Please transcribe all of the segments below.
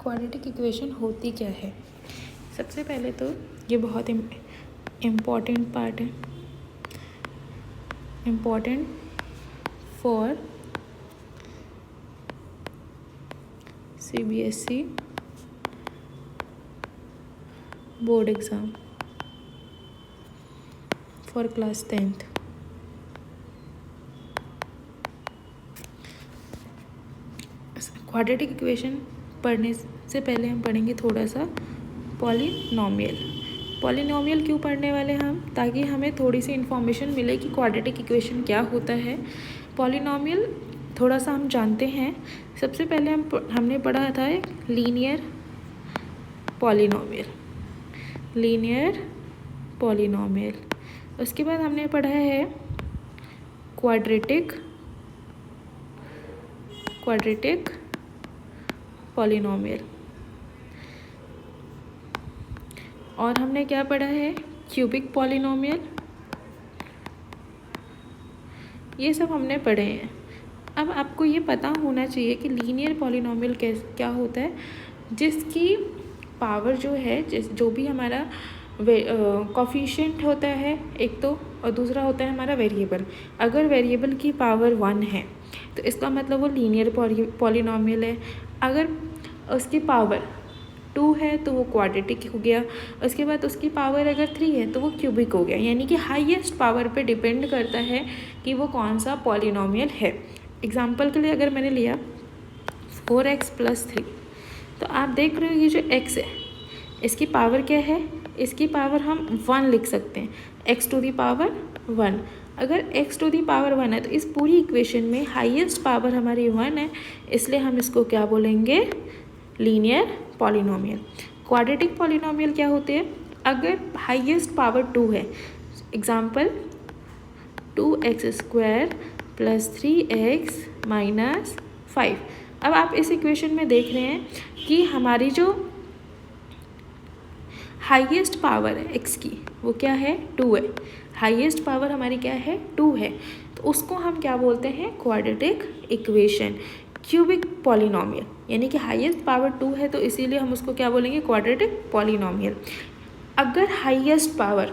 Quadratic equation होती क्या है। सबसे पहले तो ये बहुत इम्पॉर्टेंट पार्ट है, important for CBSE board exam for class 10th। Quadratic equation पढ़ने से पहले हम पढ़ेंगे थोड़ा सा पॉलिनोमियल। पॉलिनोमियल क्यों पढ़ने वाले हम, ताकि हमें थोड़ी सी इन्फॉर्मेशन मिले कि क्वाड्रेटिक इक्वेशन क्या होता है। पॉलिनोमियल थोड़ा सा हम जानते हैं। सबसे पहले हमने पढ़ा था एक लीनियर पॉलिनोमियल, लीनियर पॉलिनोमियल। उसके बाद हमने पढ़ा है क्वाड्रेटिक पॉलिनोमियल, और हमने क्या पढ़ा है क्यूबिक पॉलिनोमियल। ये सब हमने पढ़े हैं। अब आपको ये पता होना चाहिए कि लीनियर पॉलिनोमियल क्या होता है, जिसकी पावर जो है जो भी हमारा कोफिशिएंट होता है एक तो, और दूसरा होता है हमारा वेरिएबल। अगर वेरिएबल की पावर 1 है तो इसका मतलब वो लीनियर पॉलिनोमियल है। अगर उसकी पावर 2 है तो वो क्वाड्रेटिक हो गया। उसके बाद उसकी पावर अगर 3 है तो वो क्यूबिक हो गया। यानी कि हाईएस्ट पावर पे डिपेंड करता है कि वो कौन सा पॉलिनोमियल है। एग्जांपल के लिए अगर मैंने लिया 4x + 3, तो आप देख रहे हो ये जो x है इसकी पावर क्या है, इसकी पावर हम 1 लिख सकते हैं, x⁻1। अगर x⁻1 है तो इस पूरी इक्वेशन में हाईएस्ट पावर हमारी 1 है, इसलिए हम इसको क्या बोलेंगे, लीनियर पॉलिनोमियल। क्वाड्रेटिक पॉलिनोमियल क्या होते हैं, अगर हाईएस्ट पावर 2 है, एग्जांपल 2x² + 3x - 5। अब आप इस इक्वेशन में देख रहे हैं कि हमारी जो हाईएस्ट पावर है x की वो क्या है, 2 है। हाईएस्ट पावर हमारी क्या है, 2 है, तो उसको हम क्या बोलते हैं, क्वाड्रेटिक इक्वेशन। क्यूबिक पॉलिनोमियल यानी कि हाईएस्ट पावर 2 है तो इसीलिए हम उसको क्या बोलेंगे, क्वाड्रेटिक पॉलिनोमियल। अगर हाईएस्ट पावर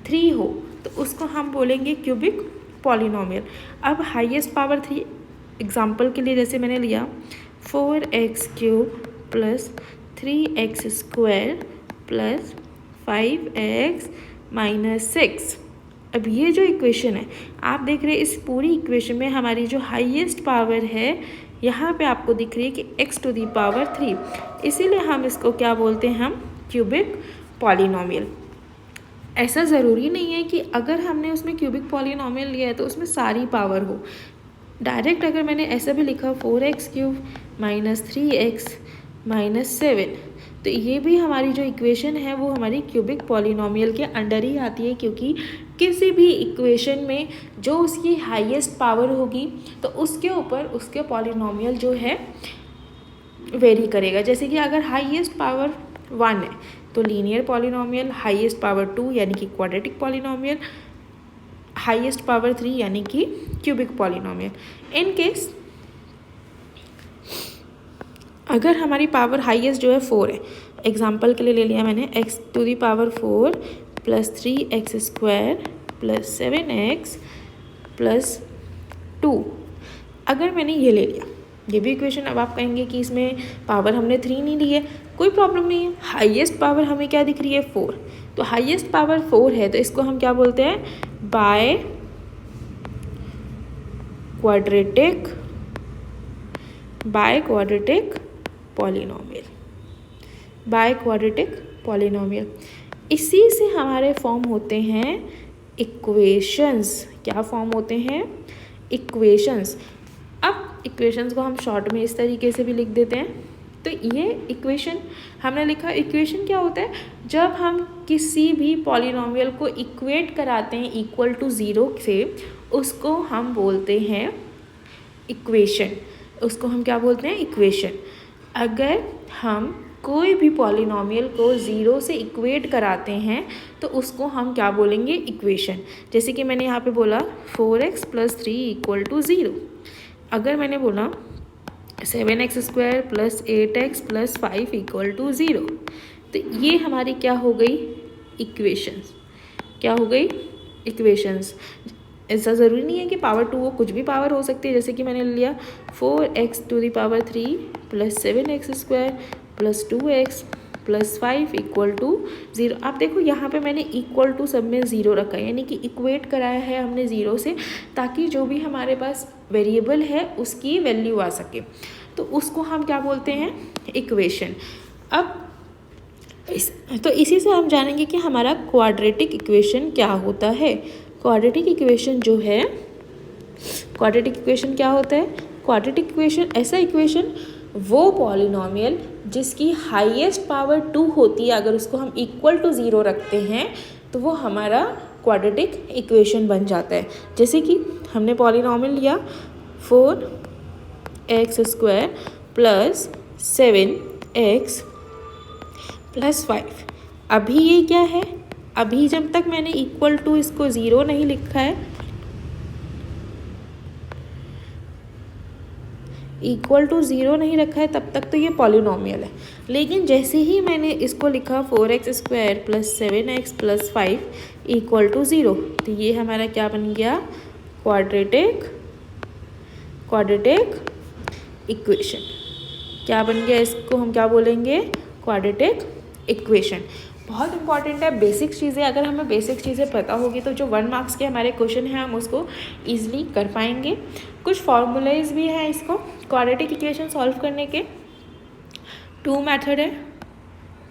3 हो तो उसको हम बोलेंगे क्यूबिक पॉलिनोमियल। अब हाईएस्ट पावर 3, एग्जांपल के लिए जैसे मैंने लिया 4x³ + 3x² + 5x - 6। अब ये जो इक्वेशन है आप देख रहे हैं, इस पूरी इक्वेशन में हमारी जो हाईएस्ट पावर है यहाँ पे आपको दिख रही है कि x⁻3, इसीलिए हम इसको क्या बोलते हैं, हम क्यूबिक पॉलिनोमियल। ऐसा ज़रूरी नहीं है कि अगर हमने उसमें क्यूबिक पॉलिनोमियल लिया है तो उसमें सारी पावर हो। डायरेक्ट अगर मैंने ऐसा भी लिखा 4x³ - 3x - 7, तो ये भी हमारी जो इक्वेशन है वो हमारी क्यूबिक पॉलिनोमियल के अंडर ही आती है, क्योंकि किसी भी इक्वेशन में जो उसकी हाईएस्ट पावर होगी तो उसके ऊपर उसके पॉलिनोमियल जो है वेरी करेगा। जैसे कि अगर हाईएस्ट पावर 1 है तो लीनियर पॉलिनोमियल, हाईएस्ट पावर 2 यानी कि क्वाड्रेटिक पॉलिनोमियल, हाईएस्ट पावर 3 यानी कि क्यूबिक पॉलिनोमियल। इन केस अगर हमारी पावर हाईएस्ट जो है 4 है, एग्जांपल के लिए ले लिया मैंने x⁴ + 3x² + 7x + 2। अगर मैंने ये ले लिया, ये भी इक्वेशन, अब आप कहेंगे कि इसमें पावर हमने 3 नहीं ली है, कोई प्रॉब्लम नहीं है। हाईएस्ट पावर हमें क्या दिख रही है, 4, तो हाईएस्ट पावर 4 है तो इसको हम क्या बोलते हैं, by quadratic polynomial, by quadratic polynomial. इसी से हमारे फॉर्म होते हैं इक्वेशंस। क्या फॉर्म होते हैं, इक्वेशंस। अब इक्वेशंस को हम शॉर्ट में इस तरीके से भी लिख देते हैं। तो ये इक्वेशन हमने लिखा, इक्वेशन क्या होता है, जब हम किसी भी पॉलिनोमियल को इक्वेट कराते हैं इक्वल टू 0 से, उसको हम बोलते हैं इक्वेशन। उसको हम क्या बोलते हैं, इक्वेशन। अगर हम कोई भी पॉलिनोमियल को 0 से इक्वेट कराते हैं तो उसको हम क्या बोलेंगे, इक्वेशन। जैसे कि मैंने यहाँ पे बोला 4x + 3 = 0। अगर मैंने बोला 7x² plus 8x plus 5 equal to 0। तो ये हमारी क्या हो गई, इक्वेशंस। क्या हो गई, इक्वेशंस। ऐसा ज़रूरी नहीं है कि पावर 2 हो, कुछ भी पावर हो सकती है। जैसे कि मैंने लिया 4x³ plus 7x² plus 2x plus 5 equal to 0। आप देखो यहाँ पे मैंने इक्वल टू सब में 0 रखा है, यानी कि इक्वेट कराया है हमने 0 से, ताकि जो भी हमारे पास वेरिएबल है उसकी वैल्यू आ सके। तो उसको हम क्या बोलते हैं, इक्वेशन। अब तो इसी से हम जानेंगे कि हमारा क्वाड्रेटिक इक्वेशन क्या होता है। क्वाड्रेटिक इक्वेशन जो है, क्वाड्रेटिक इक्वेशन क्या होता है, क्वाड्रेटिक इक्वेशन ऐसा इक्वेशन, वो पॉलिनॉमियल जिसकी हाईएस्ट पावर 2 होती है, अगर उसको हम इक्वल टू 0 रखते हैं तो वो हमारा क्वाड्रेटिक इक्वेशन बन जाता है। जैसे कि हमने पॉलिनॉमियल लिया 4x² प्लस 7x प्लस 5। अभी ये क्या है, अभी जब तक मैंने इक्वल टू इसको 0 नहीं लिखा है, इक्वल टू 0 नहीं रखा है, तब तक तो ये पॉलिनॉमियल है। लेकिन जैसे ही मैंने इसको लिखा 4x² plus 7x plus 5 equal to 0, तो ये हमारा क्या बन गया, क्वाड्रेटिक इक्वेशन। क्या बन गया, इसको हम क्या बोलेंगे, क्वाड्रेटिक इक्वेशन। बहुत इंपॉर्टेंट है, बेसिक चीज़ें, अगर हमें बेसिक चीज़ें पता होगी तो जो 1 मार्क्स के हमारे क्वेश्चन हैं हम उसको ईजिली कर पाएंगे। कुछ फॉर्मूलाइज भी हैं इसको क्वाड्रेटिक इक्वेशन सॉल्व करने के। 2 मेथड है,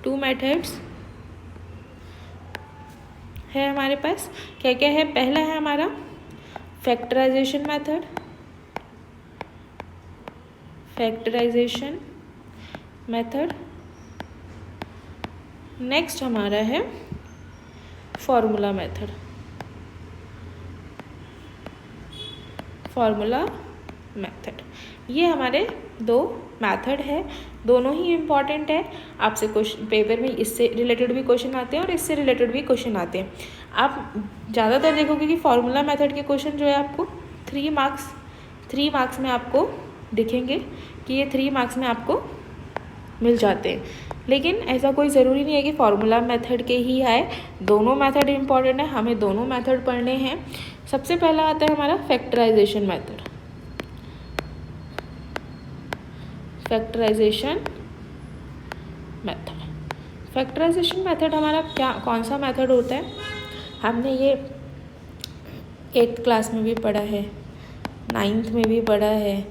2 मेथड्स है हमारे पास। क्या क्या है, पहला है हमारा factorisation method, factorisation method. Next हमारा है फॉर्मूला मेथड, फॉर्मूला मेथड। ये हमारे 2 मेथड है, दोनों ही इम्पॉर्टेंट है। आपसे क्वेश्चन पेपर में इससे रिलेटेड भी क्वेश्चन आते हैं और इससे रिलेटेड भी क्वेश्चन आते हैं। आप ज़्यादातर देखोगे कि फॉर्मूला मेथड के क्वेश्चन जो है आपको 3 मार्क्स में आपको दिखेंगे कि ये 3 मार्क्स में आपको मिल जाते हैं। लेकिन ऐसा कोई ज़रूरी नहीं है कि फॉर्मूला मेथड के ही आए, दोनों मेथड इम्पॉर्टेंट है, हमें दोनों मेथड पढ़ने हैं। सबसे पहला आता है हमारा फैक्टराइजेशन मेथड। फैक्टराइजेशन मेथड हमारा कौन सा मेथड होता है, हमने ये 8th क्लास में भी पढ़ा है, 9th में भी पढ़ा है,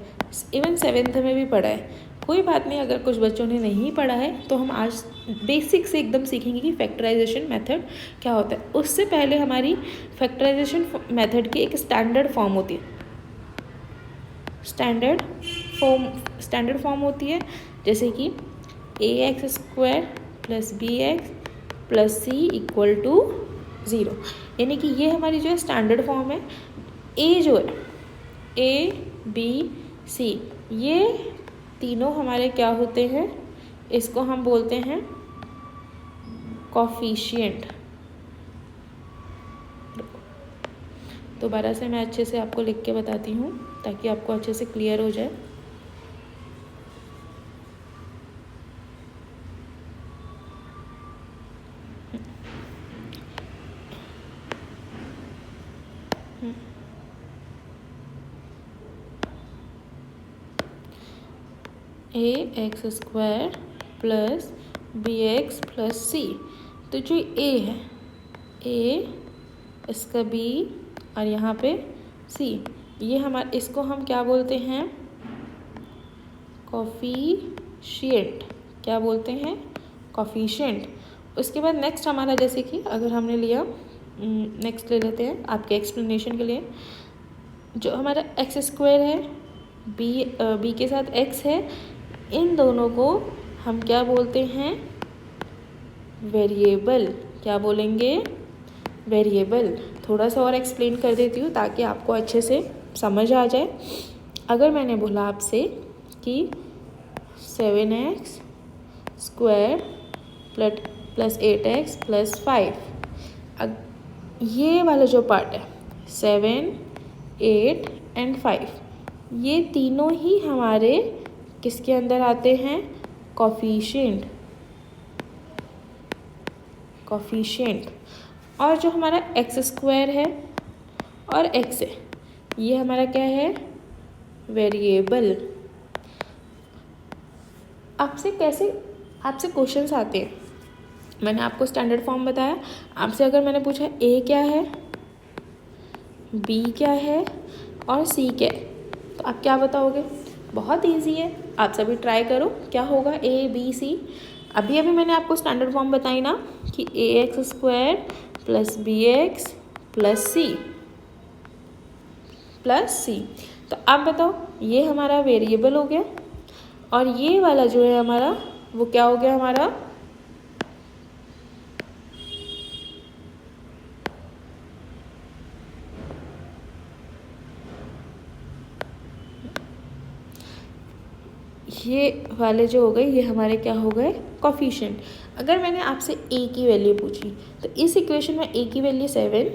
इवन 7th में भी पढ़ा है। कोई बात नहीं, अगर कुछ बच्चों ने नहीं पढ़ा है तो हम आज बेसिक से एकदम सीखेंगे कि फैक्टराइजेशन मेथड क्या होता है। उससे पहले हमारी फैक्टराइजेशन मेथड की एक स्टैंडर्ड फॉर्म होती है, स्टैंडर्ड फॉर्म होती है, जैसे कि ax² plus bx plus c equal to 0। यानी कि ये हमारी जो है स्टैंडर्ड फॉर्म है। a जो है a b c, ये तीनों हमारे क्या होते हैं, इसको हम बोलते हैं कोफिशिएंट। दोबारा से मैं अच्छे से आपको लिख के बताती हूँ ताकि आपको अच्छे से क्लियर हो जाए। ax² plus bx plus c, तो जो a है, a इसका b और यहाँ पे c, ये हमारा, इसको हम क्या बोलते हैं, कोफिशिएंट। क्या बोलते हैं, कोफिशिएंट। उसके बाद नेक्स्ट हमारा, जैसे कि अगर हमने लिया, नेक्स्ट ले लेते हैं आपके एक्सप्लेनेशन के लिए, जो हमारा x² है, b के साथ x है, इन दोनों को हम क्या बोलते हैं, वेरिएबल। क्या बोलेंगे, वेरिएबल। थोड़ा सा और एक्सप्लेन कर देती हूँ ताकि आपको अच्छे से समझ आ जाए। अगर मैंने बोला आपसे कि 7x² प्लस 8x प्लस 5, ये वाला जो पार्ट है 7, 8 एंड 5, ये तीनों ही हमारे किसके अंदर आते हैं, कोफिशिएंट। और जो हमारा एक्स स्क्वायर है और एक्स है, ये हमारा क्या है, वेरिएबल। आपसे क्वेश्चंस आते हैं। मैंने आपको स्टैंडर्ड फॉर्म बताया। आपसे अगर मैंने पूछा ए क्या है, बी क्या है और सी क्या है, तो आप क्या बताओगे? बहुत इजी है, आप सभी ट्राई करो। क्या होगा, ए बी सी। अभी मैंने आपको स्टैंडर्ड फॉर्म बताई ना कि A x square plus B x plus C. तो आप बताओ, ये हमारा वेरिएबल हो गया और ये वाला जो है हमारा, वो क्या हो गया हमारा, ये वाले जो हो गए, ये हमारे क्या हो गए, कोफिशिएंट। अगर मैंने आपसे ए की वैल्यू पूछी तो इस इक्वेशन में ए की वैल्यू 7,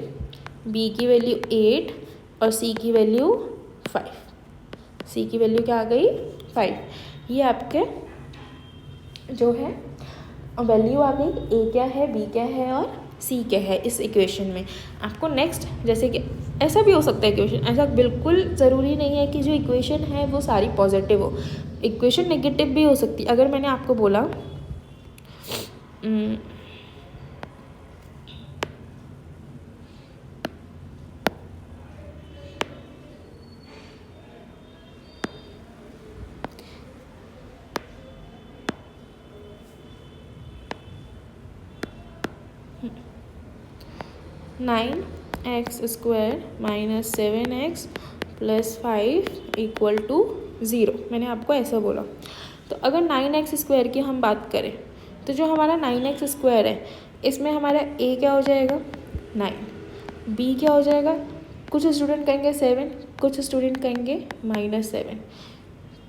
बी की वैल्यू 8 और सी की वैल्यू 5। सी की वैल्यू क्या आ गई, 5। ये आपके जो है वैल्यू आ गई, ए क्या है, बी क्या है और सी क्या है इस इक्वेशन में। आपको नेक्स्ट, जैसे कि ऐसा भी हो सकता है इक्वेशन, ऐसा बिल्कुल ज़रूरी नहीं है कि जो इक्वेशन है वो सारी पॉजिटिव हो, इक्वेशन नेगेटिव भी हो सकती है। अगर मैंने आपको बोला 9x square minus 7x plus 5 equal to 0, मैंने आपको ऐसा बोला। तो अगर 9x स्क्वायर की हम बात करें तो जो हमारा 9x स्क्वायर है, इसमें हमारा a क्या हो जाएगा, 9, b क्या हो जाएगा, कुछ स्टूडेंट कहेंगे 7, कुछ स्टूडेंट कहेंगे -7।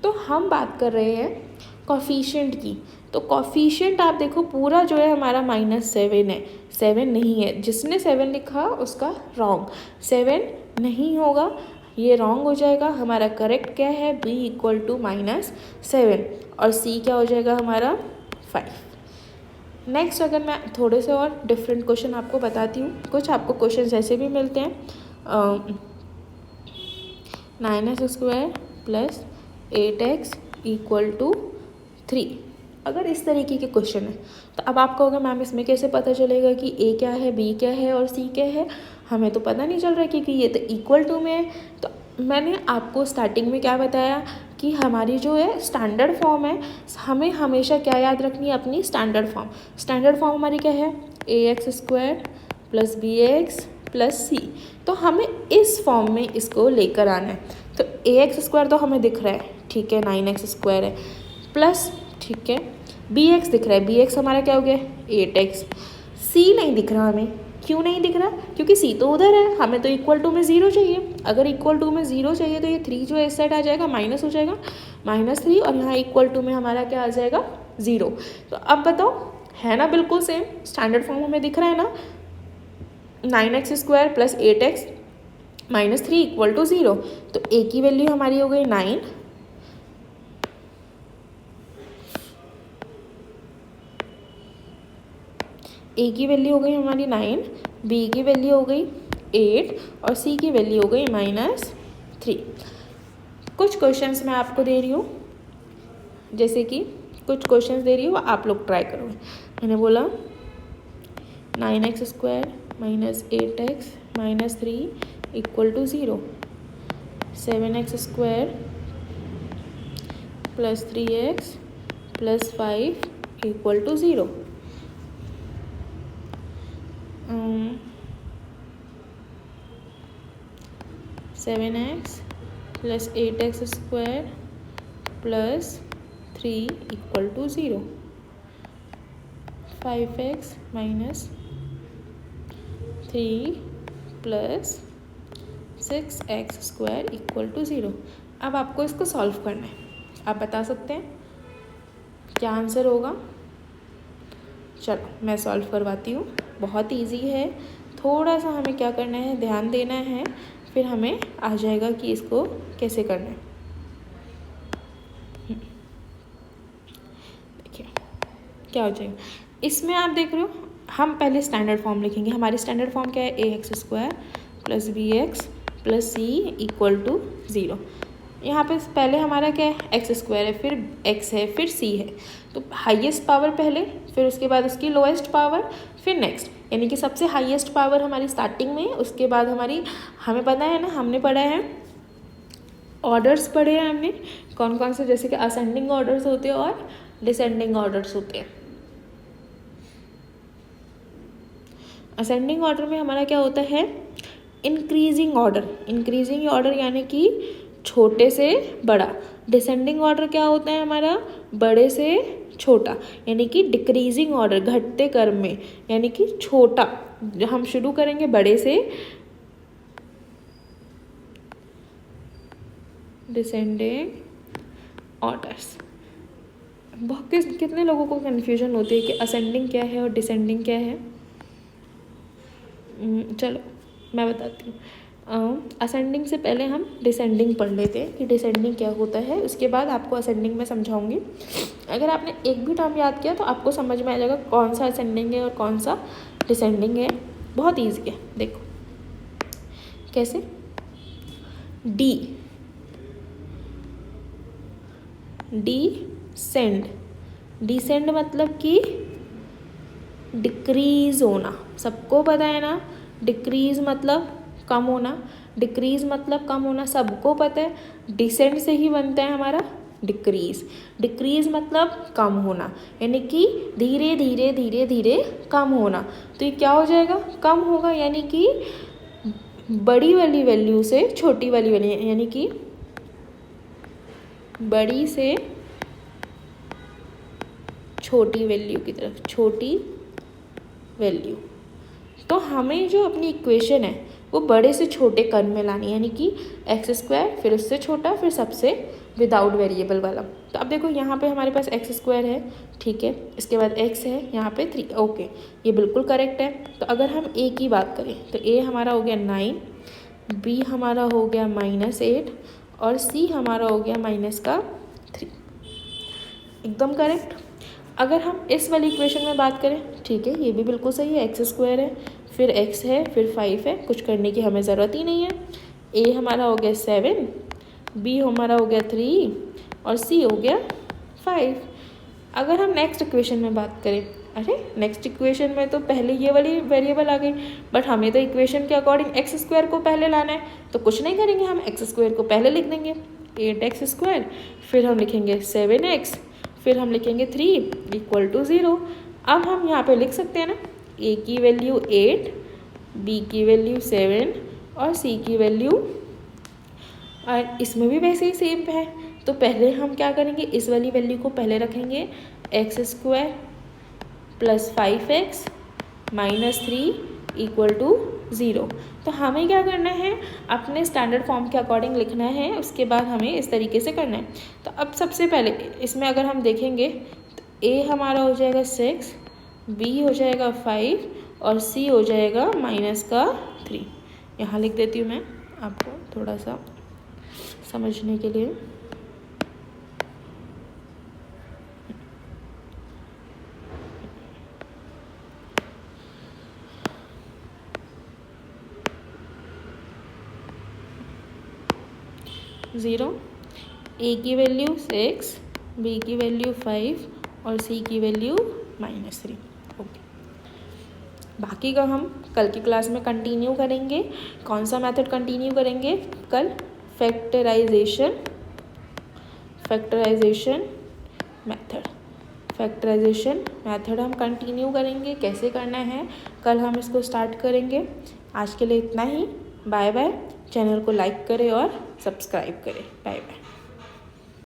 तो हम बात कर रहे हैं कोफिशिएंट की। तो कोफिशिएंट आप देखो पूरा जो है हमारा -7 है, 7 नहीं है। जिसने 7 लिखा उसका रॉन्ग, 7 नहीं होगा, ये रॉन्ग हो जाएगा। हमारा करेक्ट क्या है, b इक्वल टू -7 और c क्या हो जाएगा हमारा 5। नेक्स्ट अगर मैं थोड़े से और डिफरेंट क्वेश्चन आपको बताती हूँ, कुछ आपको क्वेश्चन ऐसे भी मिलते हैं 9x square plus 8x equal to 3। अगर इस तरीके के क्वेश्चन है तो अब आपको होगा मैम इसमें कैसे पता चलेगा कि ए क्या है, बी क्या है और सी क्या है, हमें तो पता नहीं चल रहा क्योंकि ये तो इक्वल टू में है। तो मैंने आपको स्टार्टिंग में क्या बताया कि हमारी जो है स्टैंडर्ड फॉर्म है, हमें हमेशा क्या याद रखनी है, अपनी स्टैंडर्ड फॉर्म। स्टैंडर्ड फॉर्म हमारी क्या है, A x square plus B x plus C. तो हमें इस फॉर्म में इसको लेकर आना है। तो ए एक्स स्क्वायर तो हमें दिख रहा है, ठीक है, 9x स्क्वायर है, प्लस ठीक है बी एक्स दिख रहा है, बी एक्स हमारा क्या हो गया 8x। सी नहीं दिख रहा हमें, क्यों नहीं दिख रहा, क्योंकि सी तो उधर है, हमें तो इक्वल टू में 0 चाहिए। अगर इक्वल टू में 0 चाहिए तो ये 3 जो है इस साइड आ जाएगा, माइनस हो जाएगा, -3 और यहाँ इक्वल टू में हमारा क्या आ जाएगा 0। तो अब बताओ है ना बिल्कुल सेम, स्टैंडर्ड फॉर्म हमें दिख रहा है ना, 9x square plus 8x -3 equal to 0। तो ए की वैल्यू हमारी हो गई 9, ए की वैल्यू हो गई हमारी 9, बी की वैल्यू हो गई 8 और सी की वैल्यू हो गई -3। कुछ क्वेश्चंस मैं आपको दे रही हूँ, जैसे कि कुछ क्वेश्चंस दे रही हूँ, आप लोग ट्राई करो। मैंने बोला 9x square minus 8x -3 equal to 0, 7x square plus 3x plus 5 equal to 0। 7x plus 8x square plus 3 equal to 0, 5x minus 3 plus 6x square equal to 0। अब आपको इसको सॉल्व करना है, आप बता सकते हैं क्या आंसर होगा। चलो मैं सॉल्व करवाती हूँ, बहुत इजी है, थोड़ा सा हमें क्या करना है, ध्यान देना है, फिर हमें आ जाएगा कि इसको कैसे करना है। क्या हो जाएगा। इसमें आप देख रहे हो हम पहले स्टैंडर्ड फॉर्म लिखेंगे। हमारी स्टैंडर्ड फॉर्म क्या है, ax² + bx + c = 0। यहाँ पे पहले हमारा क्या है, x² है, फिर x है, फिर c है। तो हाईएस्ट पावर पहले, फिर उसके बाद उसकी लोएस्ट पावर, फिर नेक्स्ट, यानी कि सबसे हाईएस्ट पावर हमारी स्टार्टिंग में, उसके बाद हमारी, हमें पता है ना, हमने पढ़ा है ऑर्डर्स पढ़े हैं हमने कौन कौन से, जैसे कि असेंडिंग ऑर्डर्स होते हैं और डिसेंडिंग ऑर्डर्स होते हैं। असेंडिंग ऑर्डर में हमारा क्या होता है, इंक्रीजिंग ऑर्डर यानी कि छोटे से बड़ा। डिसेंडिंग ऑर्डर क्या होता है हमारा, बड़े से छोटा, यानी कि डिक्रीजिंग ऑर्डर, घटते क्रम में, यानी कि छोटा। हम शुरू करेंगे बड़े से, डिसेंडिंग ऑर्डर्स। बहुत कितने लोगों को कन्फ्यूजन होती है कि असेंडिंग क्या है और डिसेंडिंग क्या है। चलो मैं बताती हूँ। असेंडिंग से पहले हम डिसेंडिंग पढ़ लेते हैं कि डिसेंडिंग क्या होता है, उसके बाद आपको असेंडिंग में समझाऊंगी। अगर आपने एक भी टर्म याद किया तो आपको समझ में आ जाएगा कौन सा असेंडिंग है और कौन सा डिसेंडिंग है। बहुत ईजी है, देखो कैसे। डिसेंड मतलब कि डिक्रीज होना, सबको पता है ना। डिक्रीज मतलब कम होना, डिक्रीज मतलब कम होना, सबको पता है। डिसेंड से ही बनता है हमारा डिक्रीज मतलब कम होना, यानी कि धीरे धीरे धीरे धीरे कम होना। तो ये क्या हो जाएगा, कम होगा, यानी कि बड़ी वाली वैल्यू से छोटी वाली वैल्यू, यानी कि बड़ी से छोटी वैल्यू की तरफ, छोटी वैल्यू। तो हमें जो अपनी इक्वेशन है वो बड़े से छोटे क्रम में लानी है, यानी कि x², फिर उससे छोटा, फिर सबसे विदाउट वेरिएबल वाला। तो अब देखो यहाँ पे हमारे पास x² है, ठीक है, इसके बाद x है, यहाँ पे 3, ओके, ये बिल्कुल करेक्ट है। तो अगर हम a की बात करें तो a हमारा हो गया 9, b हमारा हो गया -8 और c हमारा हो गया -3, एकदम करेक्ट। अगर हम इस वाली इक्वेशन में बात करें, ठीक है, ये भी बिल्कुल सही है, x² है, फिर x है, फिर 5 है, कुछ करने की हमें ज़रूरत ही नहीं है। a हमारा हो गया 7, b हमारा हो गया 3 और c हो गया 5। अगर हम नेक्स्ट इक्वेशन में बात करें, अरे नेक्स्ट इक्वेशन में तो पहले ये वाली वेरिएबल आ गई, बट हमें तो इक्वेशन के अकॉर्डिंग x² को पहले लाना है। तो कुछ नहीं करेंगे, हम x² को पहले लिख देंगे, 8x², फिर हम लिखेंगे 7x, फिर हम लिखेंगे 3 = 0। अब हम यहाँ पे लिख सकते हैं ना, a की वैल्यू 8, b की वैल्यू 7 और c की वैल्यू, और इसमें भी वैसे ही सेम है। तो पहले हम क्या करेंगे, इस वाली वैल्यू को पहले रखेंगे, x² + 5x -3 = 0। तो हमें क्या करना है, अपने स्टैंडर्ड फॉर्म के अकॉर्डिंग लिखना है, उसके बाद हमें इस तरीके से करना है। तो अब सबसे पहले इसमें अगर हम देखेंगे तो a हमारा हो जाएगा 6, b हो जाएगा 5 और c हो जाएगा -3। यहाँ लिख देती हूँ मैं आपको थोड़ा सा समझने के लिए। ज़ीरो, a की वैल्यू 6, b की वैल्यू 5 और c की वैल्यू -3, ओके। बाकी का हम कल की क्लास में कंटिन्यू करेंगे। कौन सा मेथड कंटिन्यू करेंगे कल, फैक्टराइजेशन मेथड हम कंटिन्यू करेंगे। कैसे करना है कल हम इसको स्टार्ट करेंगे। आज के लिए इतना ही, बाय बाय। चैनल को लाइक करें और सब्सक्राइब करें, बाय बाय।